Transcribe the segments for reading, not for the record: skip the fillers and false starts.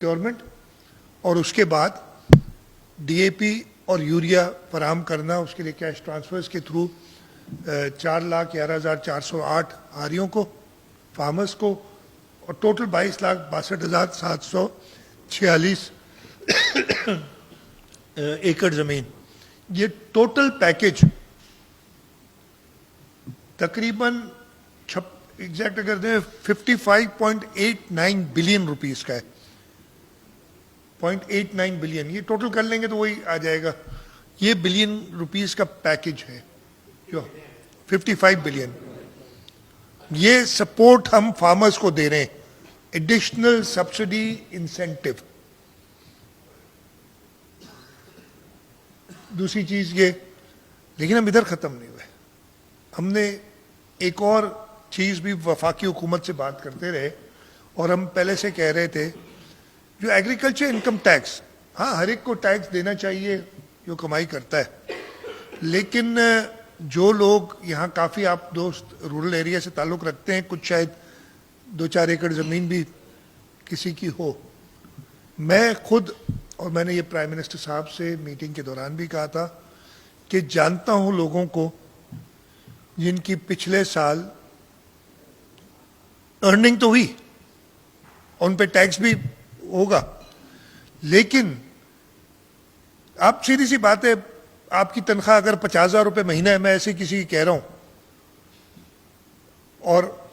Procurement और उसके बाद डीएपी और यूरिया फराहम करना, उसके लिए कैश ट्रांसफर्स के थ्रू 4,11,408 आरियों को, फार्मर्स को, और टोटल 22,62,746 एकड़ ज़मीन। ये टोटल पैकेज तकरीबन एग्जैक्ट अगर दें 55.89 बिलियन रुपीस का है। 0.89 बिलियन, ये टोटल कर लेंगे तो वही आ जाएगा। ये बिलियन रुपीस का पैकेज है जो 55 बिलियन। ये सपोर्ट हम फार्मर्स को दे रहे हैं, एडिशनल सब्सिडी इंसेंटिव। दूसरी चीज ये, लेकिन हम इधर खत्म नहीं हुए। हमने एक और चीज भी वफाकी हुकूमत से बात करते रहे, और हम पहले से कह रहे थे जो एग्रीकल्चर इनकम टैक्स, हाँ हर एक को टैक्स देना चाहिए जो कमाई करता है, लेकिन जो लोग यहाँ काफ़ी, आप दोस्त रूरल एरिया से ताल्लुक़ रखते हैं, कुछ शायद 2-4 एकड़ ज़मीन भी किसी की हो। मैं खुद, और मैंने ये प्राइम मिनिस्टर साहब से मीटिंग के दौरान भी कहा था कि जानता हूँ लोगों को जिनकी पिछले साल अर्निंग तो हुई, उन पे टैक्स भी होगा, लेकिन आप सीधी सी बात है, आपकी तनख्वाह अगर 50,000 रुपये महीना है, मैं ऐसे किसी की कह रहा हूं, और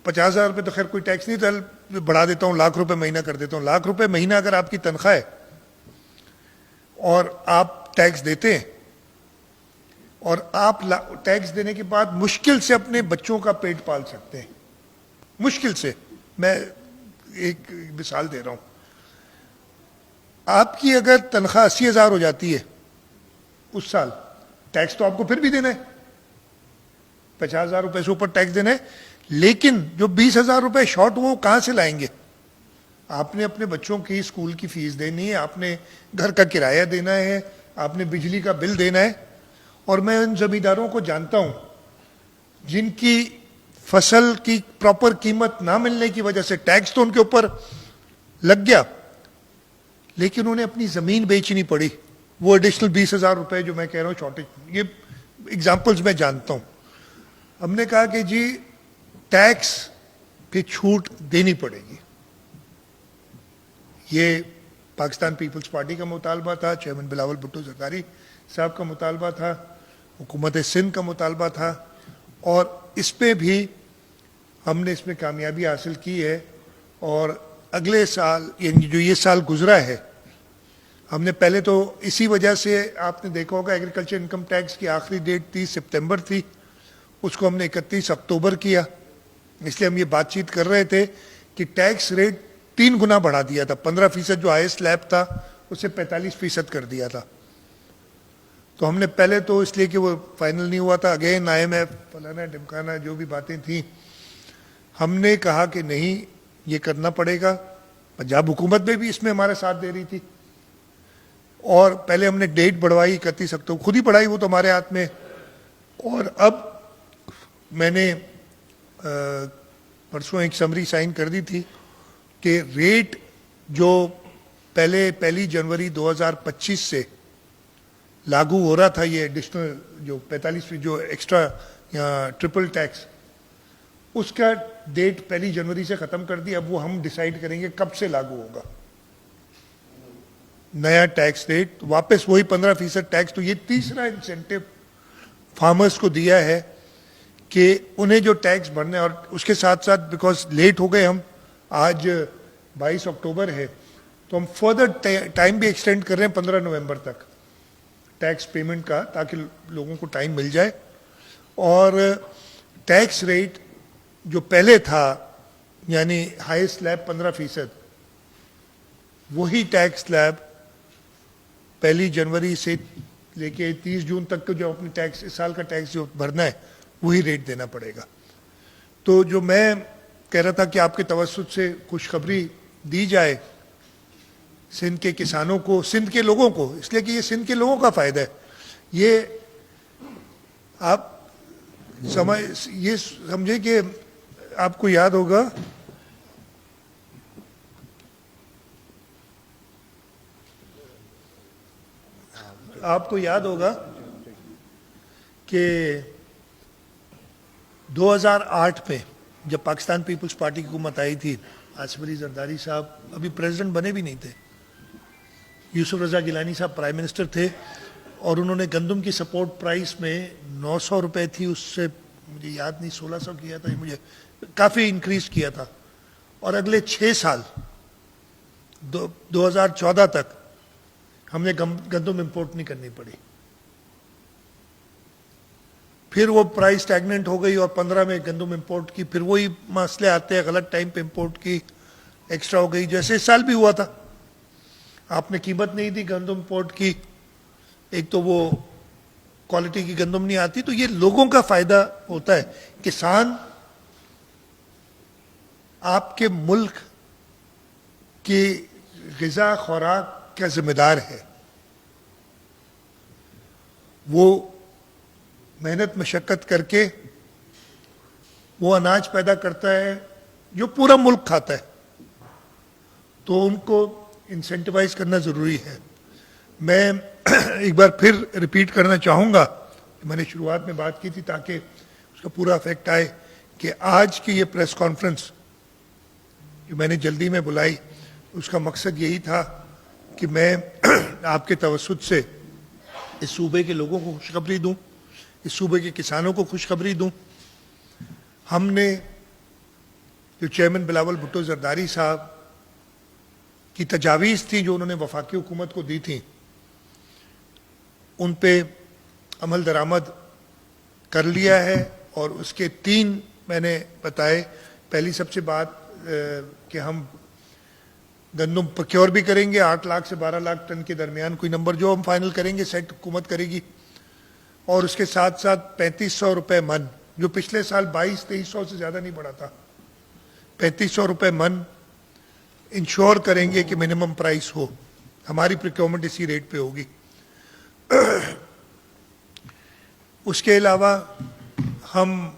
50,000 रुपये तो खैर कोई टैक्स नहीं, तो बढ़ा देता हूं, लाख रुपए महीना कर देता हूं। लाख रुपए महीना अगर आपकी तनख्वाह है और आप टैक्स देते हैं, और आप टैक्स देने के बाद मुश्किल से अपने बच्चों का पेट पाल सकते हैं, मुश्किल से। मैं एक मिसाल दे रहा हूं, आपकी अगर तनख्वाह 80,000 हो जाती है उस साल, टैक्स तो आपको फिर भी देना है, 50,000 रुपए से ऊपर टैक्स देना है, लेकिन जो 20,000 रुपए शॉर्ट, वो कहां से लाएंगे? आपने अपने बच्चों की स्कूल की फीस देनी है, आपने घर का किराया देना है, आपने बिजली का बिल देना है। और मैं उन जमींदारों को जानता हूं जिनकी फसल की प्रॉपर कीमत ना मिलने की वजह से टैक्स तो उनके ऊपर लग गया, लेकिन उन्हें अपनी जमीन बेचनी पड़ी, वो एडिशनल 20,000 रुपए जो मैं कह रहा हूं शॉर्टेज। ये एग्जांपल्स मैं जानता हूं। हमने कहा कि जी टैक्स पे छूट देनी पड़ेगी। ये पाकिस्तान पीपल्स पार्टी का मुतालबा था, चेयरमैन बिलावल भुट्टो जरदारी साहब का मुतालबा था, हुकूमत सिंध का मुतालबा था, और इस पे भी हमने इसमें कामयाबी हासिल की है। और अगले साल, यानी जो ये साल गुजरा है, हमने पहले तो इसी वजह से, आपने देखा होगा एग्रीकल्चर इनकम टैक्स की आखिरी डेट 30 सितंबर थी, उसको हमने 31 अक्टूबर किया। इसलिए हम ये बातचीत कर रहे थे कि टैक्स रेट 3 गुना बढ़ा दिया था, 15% जो हाईएस्ट स्लैब था उसे 45% कर दिया था। तो हमने पहले तो इसलिए कि वो फाइनल नहीं हुआ था, अगेन IMF फलाना ढिमकाना जो भी बातें थी, हमने कहा कि नहीं ये करना पड़ेगा। पंजाब हुकूमत में भी इसमें हमारा साथ दे रही थी, और पहले हमने डेट बढ़वाई 31 अक्टूबर, खुद ही बढ़ाई, वो तो हमारे हाथ में। और अब मैंने परसों एक समरी साइन कर दी थी कि रेट जो पहले 1 जनवरी 2025 से लागू हो रहा था, ये एडिशनल जो 45 जो एक्स्ट्रा या ट्रिपल टैक्स, उसका डेट 1 जनवरी से खत्म कर दी। अब वो हम डिसाइड करेंगे कब से लागू होगा नया टैक्स रेट, वापस वही 15% टैक्स। तो ये तीसरा इंसेंटिव फार्मर्स को दिया है कि उन्हें जो टैक्स भरने, और उसके साथ साथ बिकॉज लेट हो गए हम, आज 22 अक्टूबर है, तो हम फर्दर टाइम भी एक्सटेंड कर रहे हैं 15 नवंबर तक टैक्स पेमेंट का, ताकि लोगों को टाइम मिल जाए। और टैक्स रेट जो पहले था, यानी हाईएस्ट स्लैब 15%, वही टैक्स स्लैब 1 जनवरी से लेके 30 जून तक को जो अपने टैक्स, इस साल का टैक्स जो भरना है, वही रेट देना पड़ेगा। तो जो मैं कह रहा था कि आपके तवज्जुह से खुशखबरी दी जाए सिंध के किसानों को, सिंध के लोगों को, इसलिए कि ये सिंध के लोगों का फायदा है। ये आप ये समझे कि आपको याद होगा آپ کو یاد ہوگا کہ 2008 میں جب پاکستان پیپلز پارٹی کی حکومت آئی تھی، آصف علی زرداری صاحب ابھی پریزیڈنٹ بنے بھی نہیں تھے، یوسف رضا گیلانی صاحب پرائم منسٹر تھے، اور انہوں نے گندم کی سپورٹ پرائس میں 900 روپے تھی، اس سے مجھے یاد نہیں 1600 کیا تھا، مجھے کافی انکریز کیا تھا، اور اگلے 6 سال 2014 تک ہم نے گندم امپورٹ نہیں کرنی پڑی. پھر وہ پرائس اسٹیگننٹ ہو گئی اور 15 میں گندم امپورٹ کی، پھر وہی مسئلے آتے ہیں، غلط ٹائم پہ امپورٹ کی، ایکسٹرا ہو گئی، جیسے اس سال بھی ہوا تھا. آپ نے قیمت نہیں دی گندم امپورٹ کی، ایک تو وہ کوالٹی کی گندم نہیں آتی، تو یہ لوگوں کا فائدہ ہوتا ہے. کسان آپ کے ملک کی غذا خوراک کا ذمہ دار ہے. وہ محنت مشقت کر کے وہ اناج پیدا کرتا ہے جو پورا ملک کھاتا ہے، تو ان کو انسینٹیوائز کرنا ضروری ہے. میں ایک بار پھر ریپیٹ کرنا چاہوں گا، میں نے شروعات میں بات کی تھی تاکہ اس کا پورا افیکٹ آئے، کہ آج کی یہ پریس کانفرنس جو میں نے جلدی میں بلائی، اس کا مقصد یہی تھا کہ میں آپ کے توسط سے اس صوبے کے لوگوں کو خوشخبری دوں، اس صوبے کے کسانوں کو خوشخبری دوں. ہم نے جو چیئرمین بلاول بھٹو زرداری صاحب کی تجاویز تھیں جو انہوں نے وفاقی حکومت کو دی تھیں، ان پہ عمل درآمد کر لیا ہے، اور اس کے 3 میں نے بتائے. پہلی سب سے بات کہ ہم گندم پروکیور بھی کریں گے، 8 لاکھ سے 12 لاکھ ٹن کے درمیان کوئی نمبر جو ہم فائنل کریں گے، سیٹ حکومت کرے گی. اور اس کے ساتھ ساتھ 3500 روپے من، جو پچھلے سال 2200-2300 سے زیادہ نہیں بڑھا تھا، 3500 روپے من انشور کریں گے کہ منیمم پرائس ہو. ہماری پروکیورمنٹ اسی ریٹ پہ ہوگی. اس کے علاوہ ہم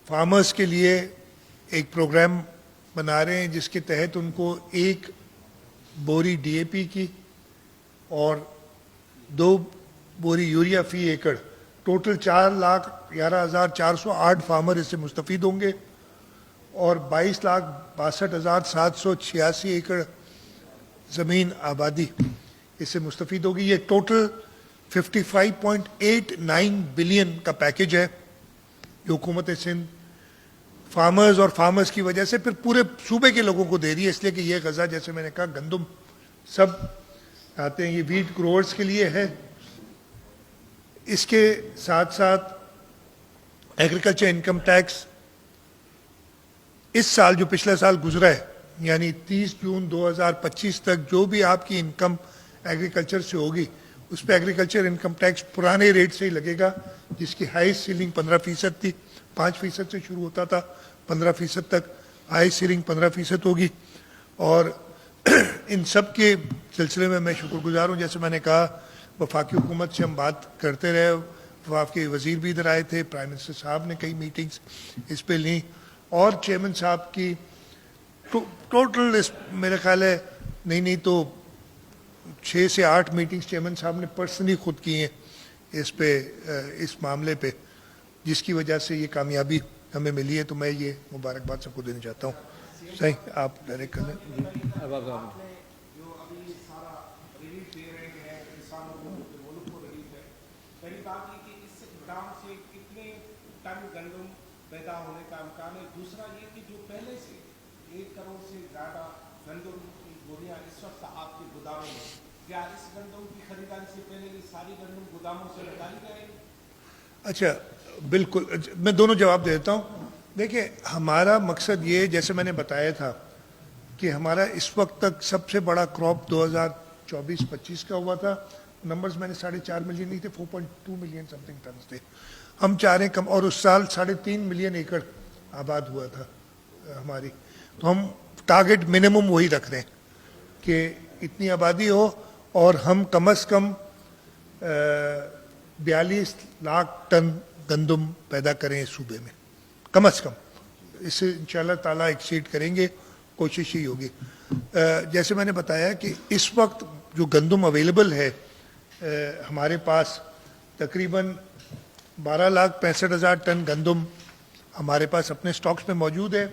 فارمرز کے لیے ایک پروگرام بنا رہے ہیں جس کے تحت ان کو 1 بوری ڈی اے پی کی اور 2 بوری یوریا فی ایکڑ، ٹوٹل 4,11,408 فارمر اس سے مستفید ہوں گے، اور 22,62,786 ایکڑ زمین آبادی اس سے مستفید ہوگی. یہ ٹوٹل 55.89 بلین کا پیکج ہے جو حکومت سندھ فارمرز اور فارمرز کی وجہ سے پھر پورے صوبے کے لوگوں کو دے رہی ہے، اس لیے کہ یہ غذا جیسے میں نے کہا گندم سب آتے ہیں، یہ ویٹ گروورز کے لیے ہے. اس کے ساتھ ساتھ ایگریکلچر انکم ٹیکس اس سال جو پچھلا سال گزرا ہے، یعنی 30 جون 2025 تک جو بھی آپ کی انکم ایگریکلچر سے ہوگی، اس پہ ایگریکلچر انکم ٹیکس پرانے ریٹ سے ہی لگے گا، جس کی ہائیسٹ سیلنگ 15% تھی. 5% سے شروع ہوتا تھا، 15% تک ہائی سیلنگ 15% ہوگی. اور ان سب کے سلسلے میں میں شکر گزار ہوں. جیسے میں نے کہا وفاقی حکومت سے ہم بات کرتے رہے، وفاقی وزیر بھی ادھر آئے تھے، پرائم منسٹر صاحب نے کئی میٹنگز اس پہ لیں، اور چیئرمین صاحب کی ٹوٹل میرے خیال ہے نہیں تو 6 سے 8 میٹنگز چیئرمین صاحب نے پرسنلی خود کی ہیں اس پہ، اس معاملے پہ، جس کی وجہ سے یہ کامیابی ہمیں ملی ہے. تو میں یہ مبارکباد سب کو دینا چاہتا ہوں. صحیح آپ ڈائریکٹ کر لیں. پیدا ہونے کا امکان ہے. دوسرا یہ کہ جو پہلے سے 1 کروڑ سے زیادہ گندم کی بوریاں اس وقت آپ کے گوداموں میں، کیا اس گندم کی خریداری سے پہلے یہ ساری گندم گوداموں سے نکالی جائے گی؟ اچھا بالکل، میں دونوں جواب دے دیتا ہوں. دیکھیں ہمارا مقصد یہ، جیسے میں نے بتایا تھا کہ ہمارا اس وقت تک سب سے بڑا کراپ 2024-25 کا ہوا تھا. نمبرز میں نے 4.5 ملین نہیں تھے، 4.2 ملین سم تھنگ ٹنز تھے. ہم چاہ رہے ہیں کم، اور اس سال 3.5 ملین ایکڑ آباد ہوا تھا ہماری. تو ہم ٹارگٹ منیمم وہی رکھ رہے ہیں کہ اتنی آبادی ہو اور ہم کم از کم 42 لاکھ ٹن گندم پیدا کریں اس صوبے میں، کم از کم. اس سے انشاءاللہ تعالیٰ ایکسیڈ کریں گے، کوشش ہی ہوگی. جیسے میں نے بتایا کہ اس وقت جو گندم اویلیبل ہے ہمارے پاس تقریباً 12,65,000 ٹن گندم ہمارے پاس اپنے سٹاکس میں موجود ہے.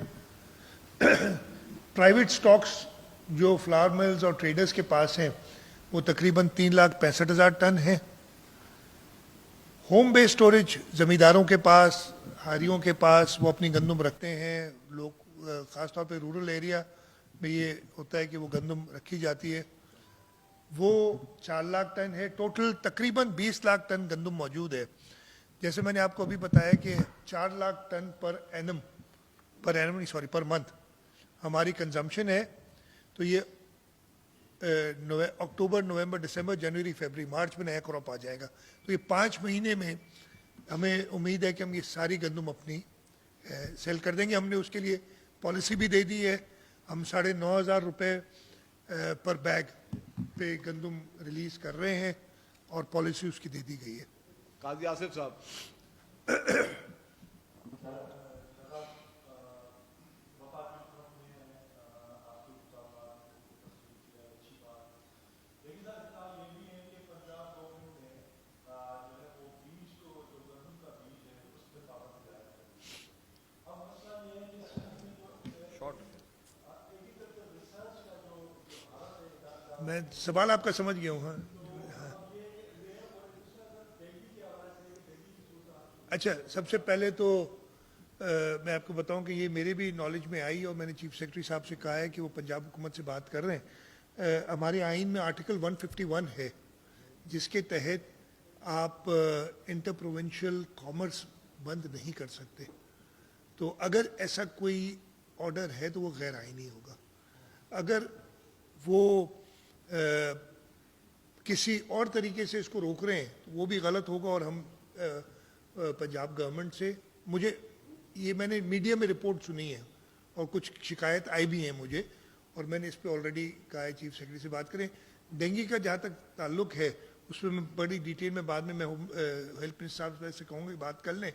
پرائیویٹ سٹاکس جو فلاور ملز اور ٹریڈرز کے پاس ہیں وہ تقریباً 3,65,000 ٹن ہیں. ہوم بیس سٹوریج زمینداروں کے پاس، ہاریوں کے پاس، وہ اپنی گندم رکھتے ہیں. لوگ خاص طور پہ رورل ایریا میں یہ ہوتا ہے کہ وہ گندم رکھی جاتی ہے. وہ 4 لاکھ ٹن ہے. ٹوٹل تقریباً 20 لاکھ ٹن گندم موجود ہے. جیسے میں نے آپ کو ابھی بتایا کہ 4 لاکھ ٹن پر منتھ ہماری کنزمپشن ہے. تو یہ اکتوبر، نومبر، دسمبر، جنوری، فیبرری، مارچ میں نیا کراپ آ جائے گا. تو یہ 5 مہینے میں ہمیں امید ہے کہ ہم یہ ساری گندم اپنی سیل کر دیں گے. ہم نے اس کے لیے پالیسی بھی دے دی ہے. ہم 9,500 روپے پر بیگ پہ گندم ریلیز کر رہے ہیں اور پالیسی اس کی دے دی گئی ہے. قاضی آصف صاحب. میں سوال آپ کا سمجھ گیا ہوں. ہاں اچھا، سب سے پہلے تو میں آپ کو بتاؤں کہ یہ میرے بھی نالج میں آئی اور میں نے چیف سیکرٹری صاحب سے کہا ہے کہ وہ پنجاب حکومت سے بات کر رہے ہیں. ہمارے آئین میں آرٹیکل 151 ہے جس کے تحت آپ انٹر پروونشل کامرس بند نہیں کر سکتے. تو اگر ایسا کوئی آرڈر ہے تو وہ غیر آئینی ہوگا. اگر وہ کسی اور طریقے سے اس کو روک رہے ہیں تو وہ بھی غلط ہوگا. اور ہم پنجاب گورنمنٹ سے، میں نے میڈیا میں رپورٹ سنی ہے اور کچھ شکایت آئی بھی ہیں مجھے، اور میں نے اس پہ آلریڈی کہا ہے چیف سیکرٹری سے بات کریں. ڈینگی کا جہاں تک تعلق ہے اس میں بڑی ڈیٹیل میں بعد میں ہیلتھ منسٹر صاحب سے کہوں گا کہ بات کر لیں.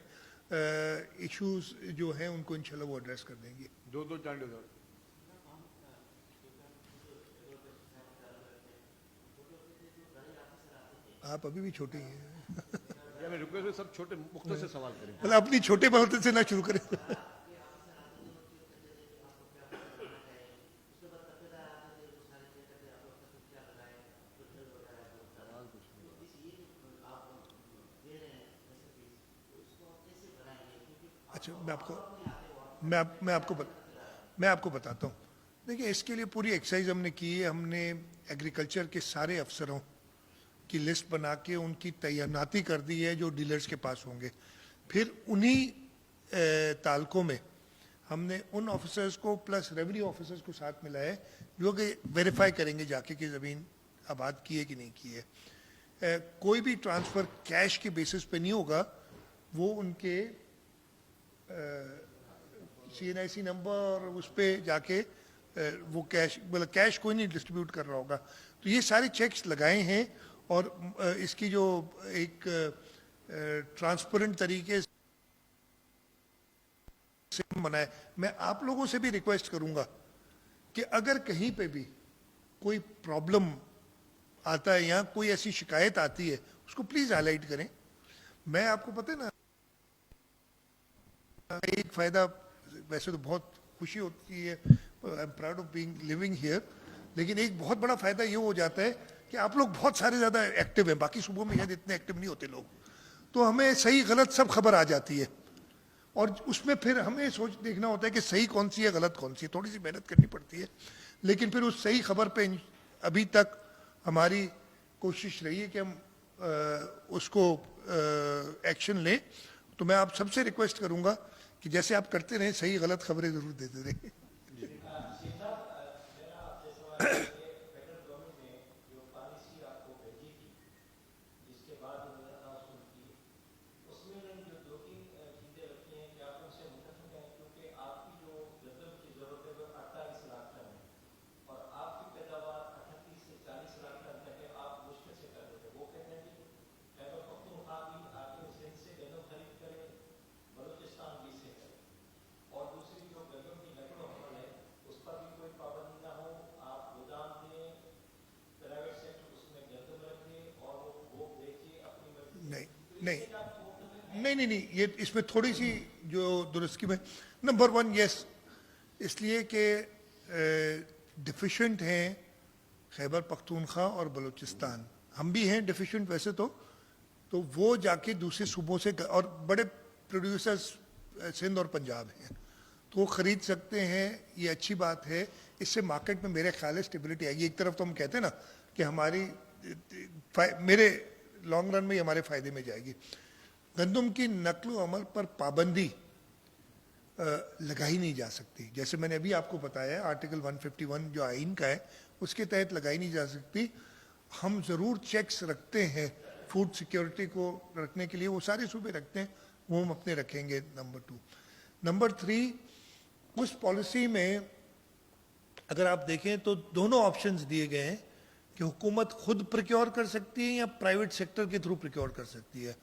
ایشوز جو ہیں ان کو انشاءاللہ وہ ایڈریس کر دیں گے. دو چانڈے سر. آپ ابھی بھی چھوٹے ہیں. میں ریکویسٹ سب چھوٹے مختصر سوال کریں. مطلب اپنی چھوٹے بہت سے نہ شروع کریں. اچھا، میں آپ کو بتاتا ہوں. دیکھیں، اس کے لیے پوری ایکسرسائز ہم نے کی ہے. ہم نے ایگریکلچر کے سارے افسروں کی لسٹ بنا کے ان کی تعیناتی کر دی ہے جو ڈیلرز کے پاس ہوں گے. پھر انہی تعلقوں میں ہم نے ان آفیسرز کو پلس ریونیو آفیسرز کو ساتھ ملایا ہے جو کہ ویریفائی کریں گے جا کے کہ زمین آباد کی ہے کہ نہیں کی ہے. کوئی بھی ٹرانسفر کیش کے بیسس پہ نہیں ہوگا. وہ ان کے CNIC نمبر اس پہ جا کے وہ کیش کوئی نہیں ڈسٹریبیوٹ کر رہا ہوگا. تو یہ سارے چیکس لگائے ہیں اور اس کی جو ایک ٹرانسپیرنٹ طریقے سے بنائے. میں آپ لوگوں سے بھی ریکویسٹ کروں گا کہ اگر کہیں پہ بھی کوئی پرابلم آتا ہے یا کوئی ایسی شکایت آتی ہے اس کو پلیز ہائی لائٹ کریں. میں آپ کو پتہ ہے نا، ایک فائدہ، ویسے تو بہت خوشی ہوتی ہے، I am proud of being living here, لیکن ایک بہت بڑا فائدہ یہ ہو جاتا ہے کہ آپ لوگ بہت سارے زیادہ ایکٹیو ہیں. باقی صوبوں میں شاید اتنے ایکٹیو نہیں ہوتے لوگ. تو ہمیں صحیح غلط سب خبر آ جاتی ہے اور اس میں پھر ہمیں دیکھنا ہوتا ہے کہ صحیح کون سی ہے غلط کون سی ہے. تھوڑی سی محنت کرنی پڑتی ہے لیکن پھر اس صحیح خبر پہ ابھی تک ہماری کوشش رہی ہے کہ ہم اس کو ایکشن لیں. تو میں آپ سب سے ریکویسٹ کروں گا کہ جیسے آپ کرتے رہیں صحیح غلط خبریں ضرور دیتے رہیں. नहीं नहीं नहीं नहीं, ये इसमें थोड़ी सी जो दुरुस्ती में, नंबर वन यस, इसलिए कि डिफिशेंट हैं खैबर पख्तूनख्वा और बलूचिस्तान, हम भी हैं डिफिशेंट वैसे तो वो जाके दूसरे सूबों से और बड़े प्रोड्यूसर्स सिंध और पंजाब हैं तो वो खरीद सकते हैं, ये अच्छी बात है। इससे मार्केट में मेरे ख्याल है स्टेबिलिटी आएगी। एक तरफ तो हम कहते हैं ना कि हमारी मेरे लॉन्ग रन में हमारे फायदे में जाएगी। गंदम की नकलो अमल पर पाबंदी लगाई नहीं जा सकती, जैसे मैंने अभी आपको बताया आर्टिकल 151 जो आइन का है उसके तहत लगाई नहीं जा सकती। हम ज़रूर चेक्स रखते हैं फूड सिक्योरिटी को रखने के लिए, वो सारे सूबे रखते हैं, वो हम अपने रखेंगे। नंबर 2, नंबर 3, उस पॉलिसी में अगर आप देखें तो दोनों ऑप्शंस दिए गए हैं कि हुकूमत खुद प्रोक्योर कर सकती है या प्राइवेट सेक्टर के थ्रू प्रोक्योर कर सकती है।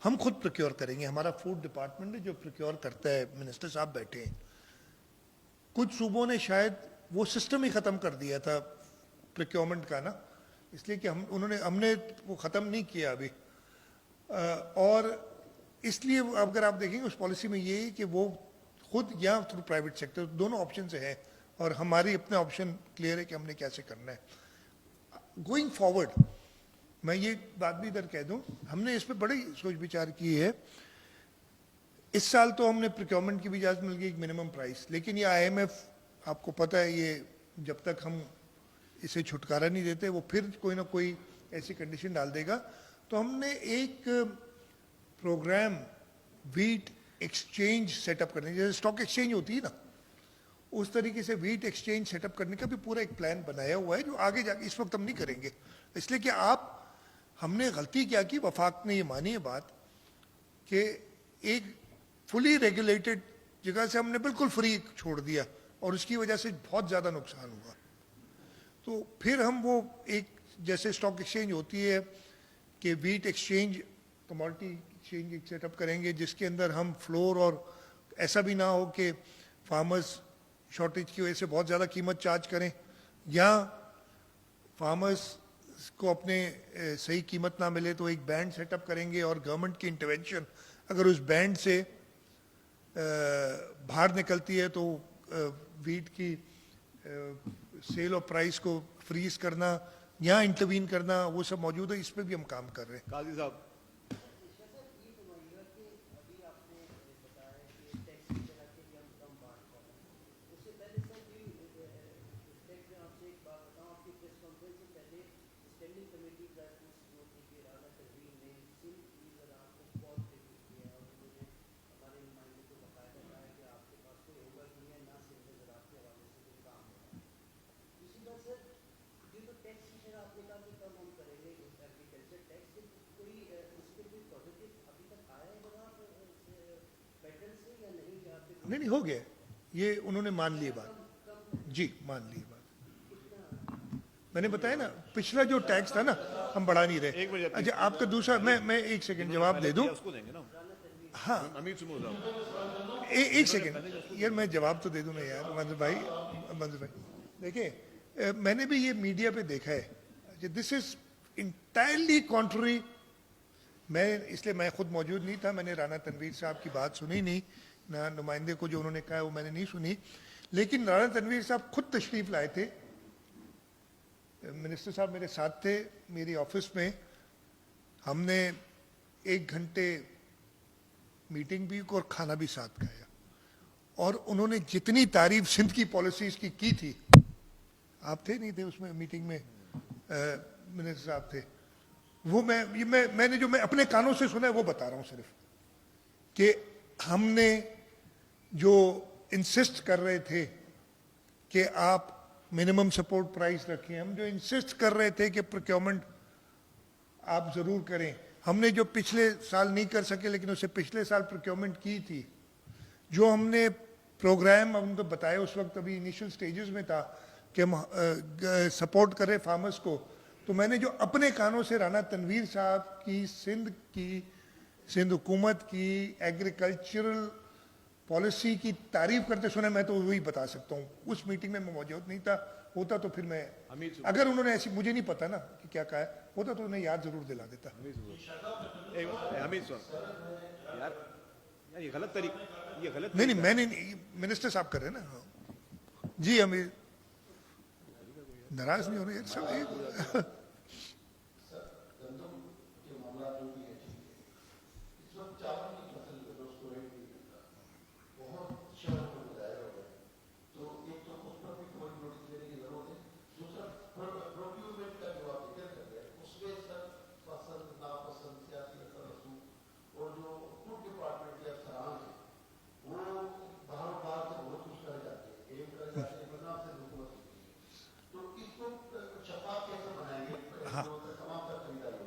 हम खुद प्रोक्योर करेंगे, हमारा फूड डिपार्टमेंट है जो प्रोक्योर करता है, मिनिस्टर साहब बैठे हैं। कुछ सूबों ने शायद वो सिस्टम ही ख़त्म कर दिया था प्रोक्योरमेंट का ना, इसलिए कि हमने वो ख़त्म नहीं किया अभी। और इसलिए अगर आप देखेंगे उस पॉलिसी में ये है कि वो खुद या थ्रू प्राइवेट सेक्टर, दोनों ऑप्शन से है और हमारी अपने ऑप्शन क्लियर है कि हमने कैसे करना है। गोइंग फॉरवर्ड मैं ये बात भी इधर कह दूं, हमने इस पर बड़ी सोच विचार की है। इस साल तो हमने प्रोक्योरमेंट की भी इजाज़त मिल गई, एक मिनिमम प्राइस, लेकिन ये IMF आपको पता है ये जब तक हम इसे छुटकारा नहीं देते वो फिर कोई ना कोई ऐसी कंडीशन डाल देगा। तो हमने एक प्रोग्राम वीट एक्सचेंज सेटअप करने, जैसे स्टॉक एक्सचेंज होती है ना, उस तरीके से वीट एक्सचेंज सेटअप करने का भी पूरा एक प्लान बनाया हुआ है जो आगे जाके, इस वक्त हम नहीं करेंगे इसलिए कि हमने गलती क्या की, वफाक ने ये मानी है बात कि एक फुली रेगुलेटेड जगह से हमने बिल्कुल फ्री छोड़ दिया और उसकी वजह से बहुत ज़्यादा नुकसान हुआ। तो फिर हम वो एक जैसे स्टॉक एक्सचेंज होती है कि वीट एक्सचेंज, कमोडिटी एक्सचेंज एक सेटअप करेंगे जिसके अंदर हम फ्लोर, और ऐसा भी ना हो कि फार्मर्स शॉर्टेज की वजह से बहुत ज़्यादा कीमत चार्ज करें या फार्मर्स को अपने सही कीमत ना मिले, तो एक बैंड सेटअप करेंगे और गवर्नमेंट की इंटरवेंशन अगर उस बैंड से बाहर निकलती है तो वीट की सेल और प्राइस को फ्रीज करना या इंटरवीन करना, वो सब मौजूद है, इस पर भी हम काम कर रहे हैं। काजी साहब, नहीं हो गया, ये उन्होंने मान ली बात, जी मान ली बात। मैंने बताया ना पिछला जो टैक्स था ना हम बढ़ा नहीं रहे। एक मिनट, अच्छा आपका दूसरा, मैं एक सेकंड जवाब दे दूं। उसको देंगे ना। हाँ अमीर सुमो साहब, एक सेकंड यार, मैं जवाब तो दे दूं ना यार। मंजूर भाई देखिए, मैंने भी ये मीडिया पे देखा है, दिस इज इंटायरली कॉन्ट्ररी। इसलिए मैं खुद मौजूद नहीं था, मैंने राणा तनवीर साहब की बात सुनी नहीं, ना नुमाइंदे को जो उन्होंने कहा वो मैंने नहीं सुनी, लेकिन राणा तनवीर साहब खुद तशरीफ लाए थे, मिनिस्टर साहब मेरे साथ थे मेरी ऑफिस में, हमने 1 घंटे मीटिंग भी और खाना भी साथ खाया और उन्होंने जितनी तारीफ सिंध की पॉलिसीज की थी, आप थे नहीं थे उसमें मीटिंग में, मिनिस्टर साहब थे, वो मैंने जो मैं अपने कानों से सुना है वो बता रहा हूँ सिर्फ, कि हमने जो इंसिस्ट कर रहे थे कि आप मिनिमम सपोर्ट प्राइस रखें, हम जो इंसिस्ट कर रहे थे कि प्रोक्योरमेंट आप ज़रूर करें, हमने जो पिछले साल नहीं कर सके लेकिन उससे पिछले साल प्रोक्योरमेंट की थी, जो हमने प्रोग्राम उनको बताया उस वक्त अभी इनिशियल स्टेजेस में था कि हम सपोर्ट करें फार्मर्स को, तो मैंने जो अपने कानों से राणा तनवीर साहब की सिंध हुकूमत की एग्रीकल्चरल पॉलिसी की तारीफ करते सुना, मैं तो वही बता सकता हूँ। उस मीटिंग में मैं मौजूद नहीं था, होता तो फिर मैं, हमीद सुन। अगर उन्होंने ऐसी, मुझे नहीं पता ना कि क्या कहा है, होता तो उन्हें याद जरूर दिला देता। हमीद सुन यार, यार ये गलत तरीका, ये गलत नहीं नहीं, तरीका मैंने मिनिस्टर साहब कर रहे हैं ना। जी हमें नाराज नहीं हो रहे सब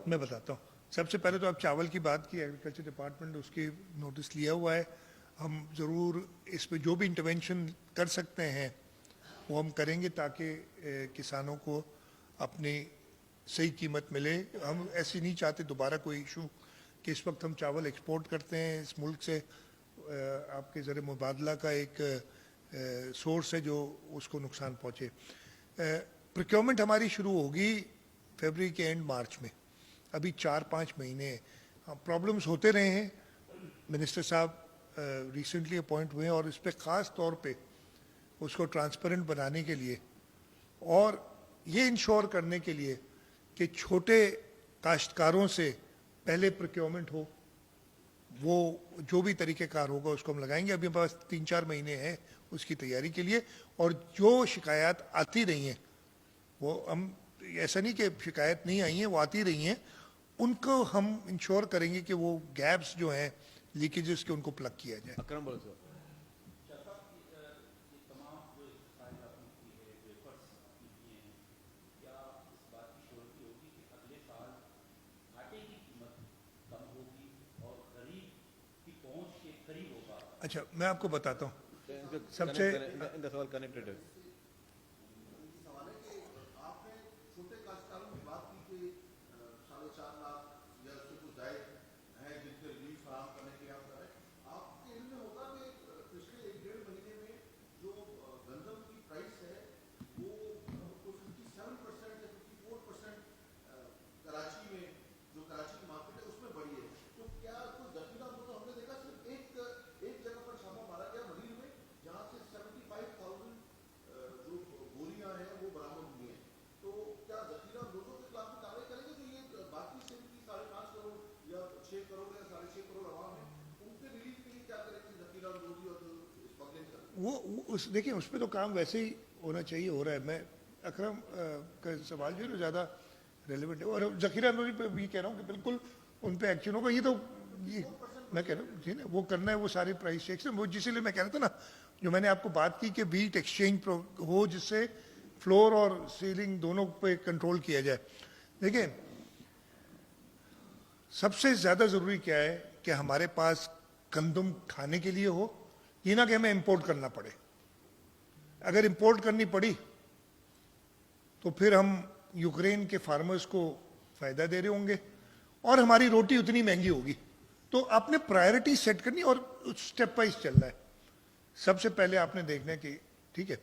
मैं बताता हूँ। सबसे पहले तो आप चावल की बात की, एग्रीकल्चर डिपार्टमेंट उसकी नोटिस लिया हुआ है। हम ज़रूर इस पे जो भी इंटरवेंशन कर सकते हैं वो हम करेंगे ताकि किसानों को अपनी सही कीमत मिले। हम ऐसे नहीं चाहते दोबारा कोई इशू कि इस वक्त हम चावल एक्सपोर्ट करते हैं इस मुल्क से, आपके ज़रिए मुबादला का एक सोर्स है जो उसको नुकसान पहुँचे। प्रोक्योरमेंट हमारी शुरू होगी फरवरी के एंड मार्च में, अभी 4-5 महीने प्रॉब्लम्स होते रहे हैं। मिनिस्टर साहब रिसेंटली अपॉइंट हुए हैं और इस पे ख़ास तौर पे उसको ट्रांसपेरेंट बनाने के लिए और ये इंश्योर करने के लिए कि छोटे काश्तकारों से पहले प्रोक्योरमेंट हो, वो जो भी तरीक़ेकार होगा उसको हम लगाएंगे। अभी हमारे पास 3-4 महीने हैं उसकी तैयारी के लिए। और जो शिकायत आती रही हैं वो हम, ऐसा नहीं कि शिकायत नहीं आई हैं, वो आती रही हैं, उनको हम इंश्योर करेंगे कि वो गैप्स जो हैं लीकेजेस के उनको प्लग किया जाए। अकरम बोलो सर। अच्छा मैं आपको बताता हूँ। सबसे इनका सवाल कनेक्टेड है। आपने छोटे काश्तकारों की बात की कि 4.5 लाख या उससे कुछ जायद हैं जिनके रिलीफ फराहम करने के लिए आप कर रहे हैं। आपके इल्म में होता कि पिछले 1-1.5 महीने में जो गंदम की प्राइस है वो 57% या 54% कराची में, जो कराची की मार्केट है उसमें बढ़ी है। तो क्या कोई दखीला हो? तो हमने देखा सिर्फ एक जगह पर छापा मारा गया मरीर में, जहाँ से 75,000 जो बोरियां हैं वो बरामद हुई हैं। तो क्या जखीरा अंदोजों के खिलाफ भी कार्रवाई करेंगे? तो ये बाकी सिर्फ की 5.5 करोड़ या 6 करोड़ या 6.5 करोड़ आवाम है, उनके रिलीफ के लिए क्या करेंगे? जखीरा अंदोजी और जो स्मगलिंग कर रहे हैं वो उस देखिए उस पर तो काम वैसे ही होना चाहिए, हो रहा है। मैं अकरम का सवाल जो है ना ज़्यादा रेलिवेंट है। और ज़खीरा अंदोजी पे भी कह रहा हूँ कि बिल्कुल उन पे एक्शन होगा। ये तो ये मैं कह रहा हूँ जी ना, वो करना है, वो सारे प्राइस चेक्स हैं वो, जिसलिए मैं कह रहा था ना जो मैंने आपको बात की कि वीट एक्सचेंज हो जिससे फ्लोर और सीलिंग दोनों पे कंट्रोल किया जाए। देखिए सबसे ज़्यादा ज़रूरी क्या है कि हमारे पास गंदम खाने के लिए हो, ये ना कि हमें इंपोर्ट करना पड़े। अगर इंपोर्ट करनी पड़ी तो फिर हम यूक्रेन के फार्मर्स को फ़ायदा दे रहे होंगे और हमारी रोटी उतनी महंगी होगी। तो आपने प्रायोरिटी सेट करनी और स्टेप वाइज चलना है। सबसे पहले आपने देखना है कि ठीक है,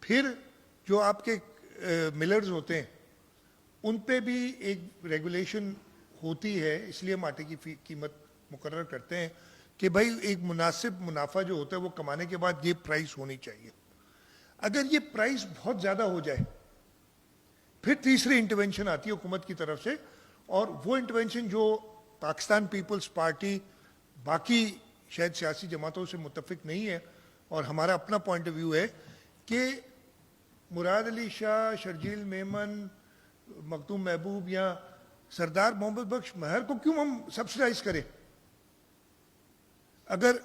फिर जो आपके मिलर्स होते हैं उन पे भी एक रेगुलेशन होती है, इसलिए हम आटे की कीमत मुकर्रर करते हैं कि भाई एक मुनासिब मुनाफा जो होता है वो कमाने के बाद ये प्राइस होनी चाहिए। अगर ये प्राइस बहुत ज़्यादा हो जाए फिर तीसरी इंटरवेंशन आती है हुकूमत की तरफ से, और वो इंटरवेंशन जो पाकिस्तान पीपल्स पार्टी बाकी शायद सियासी जमातों से मुत्तफिक नहीं है और हमारा अपना पॉइंट ऑफ व्यू है कि मुराद अली शाह, शर्जील मेमन, मखदूम महबूब या सरदार मोहम्मद बख्श महर को क्यों हम सब्सिडाइज करें? अगर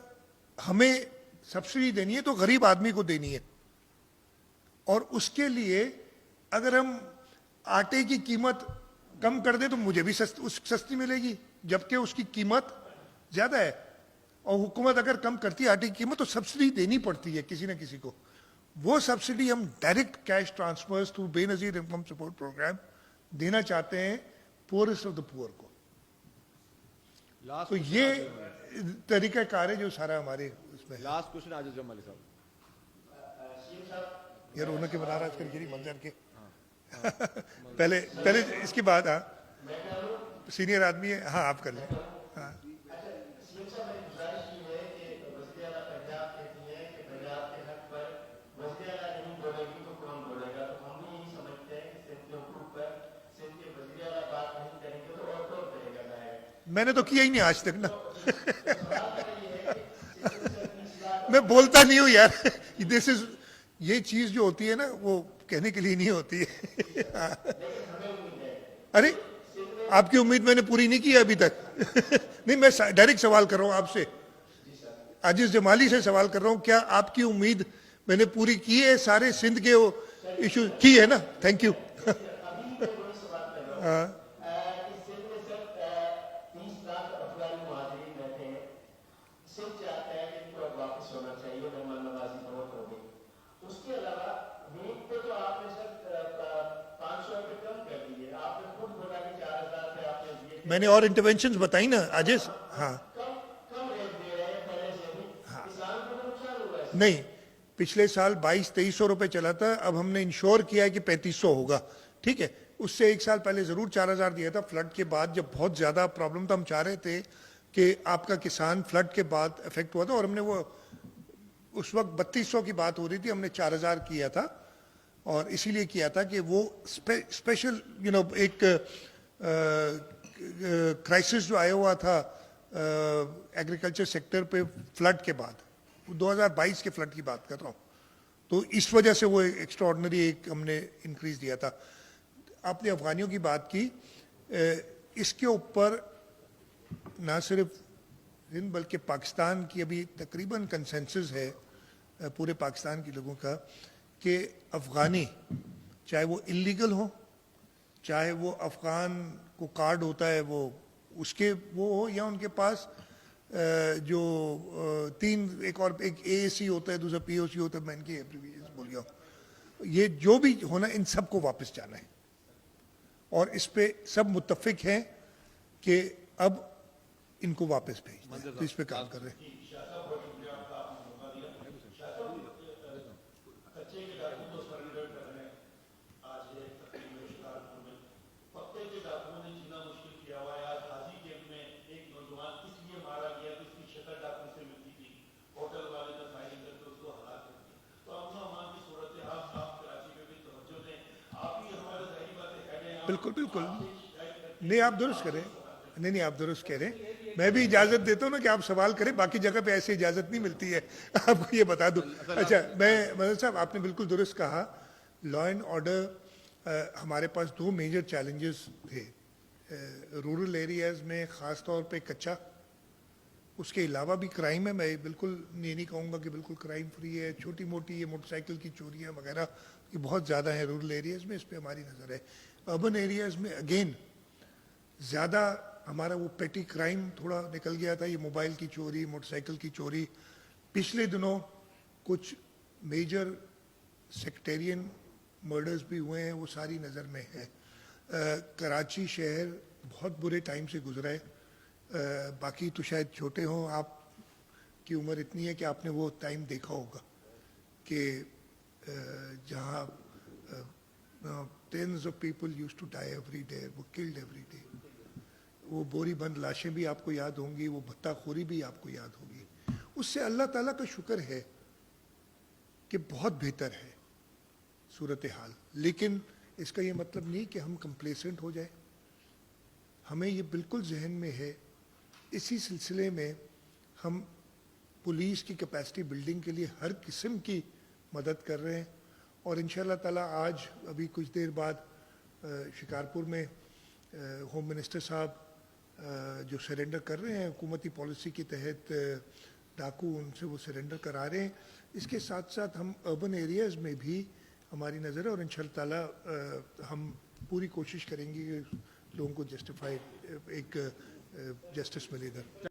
हमें सब्सिडी देनी है तो गरीब आदमी को देनी है, और उसके लिए अगर हम आटे की कीमत कम कर दे तो मुझे भी सस्ती मिलेगी, जबकि उसकी कीमत ज़्यादा है। और हुकूमत अगर कम करती है आटे की कीमत तो सब्सिडी देनी पड़ती है किसी न किसी को। वो सब्सिडी हम direct cash transfers through Benazir income support programme देना चाहते हैं पुअरेस्ट ऑफ द पुअर को। तो ये तरीक़ाकार है जो सारा हमारे उसमें। लास्ट क्वेश्चन आजिज जमाली साहब। सीएम साहब یہ رونق بنا رہا ہے آج کل گری منظر کے پہلے اس کی بات ہاں سینئر آدمی ہے ہاں آپ کر لیں ہاں میں نے تو کیا ہی نہیں آج تک نا میں بولتا نہیں ہوں یار دس از یہ چیز جو ہوتی ہے نا وہ کہنے کے لیے نہیں ہوتی ہے ارے آپ کی امید میں نے پوری نہیں کی ابھی تک نہیں میں ڈائریکٹ سوال کر رہا ہوں آپ سے عاجز جمالی سے سوال کر رہا ہوں کیا آپ کی امید میں نے پوری کی ہے سارے سندھ کے وہ ایشو کی ہے نا تھینک یو میں نے اور انٹرونشنز بتائی نا عاجز ہاں نہیں پچھلے سال 2200-2300 روپے چلا تھا اب ہم نے انشور کیا ہے کہ 3500 ہوگا ٹھیک ہے اس سے ایک سال پہلے ضرور 4000 دیا تھا فلڈ کے بعد جب بہت زیادہ پرابلم تھا ہم چاہ رہے تھے کہ آپ کا کسان فلڈ کے بعد افیکٹ ہوا تھا اور ہم نے وہ اس وقت 3200 کی بات ہو رہی تھی ہم نے 4000 کیا تھا اور اسی لیے کیا تھا کہ وہ اسپیشل ایک کرائسس جو آیا ہوا تھا ایگریکلچر سیکٹر پہ فلڈ کے بعد 2022 کے فلڈ کی بات کر رہا ہوں تو اس وجہ سے وہ ایکسٹرا آرڈنری ایک ہم نے انکریز دیا تھا آپ نے افغانیوں کی بات کی اس کے اوپر نہ صرف ہند بلکہ پاکستان کی ابھی تقریباً کنسنسس ہے پورے پاکستان کے لوگوں کا کہ افغانی چاہے وہ انلیگل ہو چاہے وہ افغان کو کارڈ ہوتا ہے وہ اس کے وہ ہو یا ان کے پاس جو ایک اے اے سی ہوتا ہے دوسرا پی او سی ہوتا ہے میں ان کی بول گیا ہوں یہ جو بھی ہونا ان سب کو واپس جانا ہے اور اس پہ سب متفق ہیں کہ اب ان کو واپس بھیجنا ہے تو اس پہ کام کر رہے ہیں بالکل بالکل نہیں آپ درست کریں نہیں آپ درست کہہ رہے ہیں میں بھی اجازت دیتا ہوں نا کہ آپ سوال کریں باقی جگہ پہ ایسی اجازت نہیں ملتی ہے آپ کو یہ بتا دوں اچھا میں مدن صاحب آپ نے بالکل درست کہا لا اینڈ آرڈر ہمارے پاس 2 میجر چیلنجز تھے رورل ایریاز میں خاص طور پہ کچا اس کے علاوہ بھی کرائم ہے میں بالکل یہ نہیں کہوں گا کہ بالکل کرائم فری ہے چھوٹی موٹی یہ موٹر سائیکل کی چوریاں وغیرہ یہ بہت زیادہ ہیں رورل ایریاز میں اس پہ ہماری نظر ہے اربن ایریاز میں اگین زیادہ ہمارا وہ پیٹی کرائم تھوڑا نکل گیا تھا یہ موبائل کی چوری موٹر سائیکل کی چوری پچھلے دنوں کچھ میجر سیکٹیرین مرڈرز بھی ہوئے ہیں وہ ساری نظر میں ہے کراچی شہر بہت برے ٹائم سے گزرا ہے باقی تو شاید چھوٹے ہوں آپ کی عمر اتنی ہے کہ آپ نے وہ ٹائم دیکھا ہوگا کہ جہاں tens of people used to die every day وہ killed every day وہ بوری بند لاشیں بھی آپ کو یاد ہوں گی وہ بھتہ خوری بھی آپ کو یاد ہوگی اس سے اللہ تعالیٰ کا شکر ہے کہ بہت بہتر ہے صورتحال لیکن اس کا یہ مطلب نہیں کہ ہم کمپلیسنٹ ہو جائیں ہمیں یہ بالکل ذہن میں ہے اسی سلسلے میں ہم پولیس کی کیپیسٹی بلڈنگ کے لیے ہر قسم کی مدد کر رہے ہیں اور انشاءاللہ تعالیٰ آج ابھی کچھ دیر بعد شکارپور میں ہوم منسٹر صاحب جو سرنڈر کر رہے ہیں حکومتی پالیسی کے تحت ڈاکو ان سے وہ سرنڈر کرا رہے ہیں اس کے ساتھ ساتھ ہم اربن ایریاز میں بھی ہماری نظر ہے اور انشاءاللہ تعالیٰ ہم پوری کوشش کریں گے کہ لوگوں کو جسٹیفائی ایک جسٹس ملے گا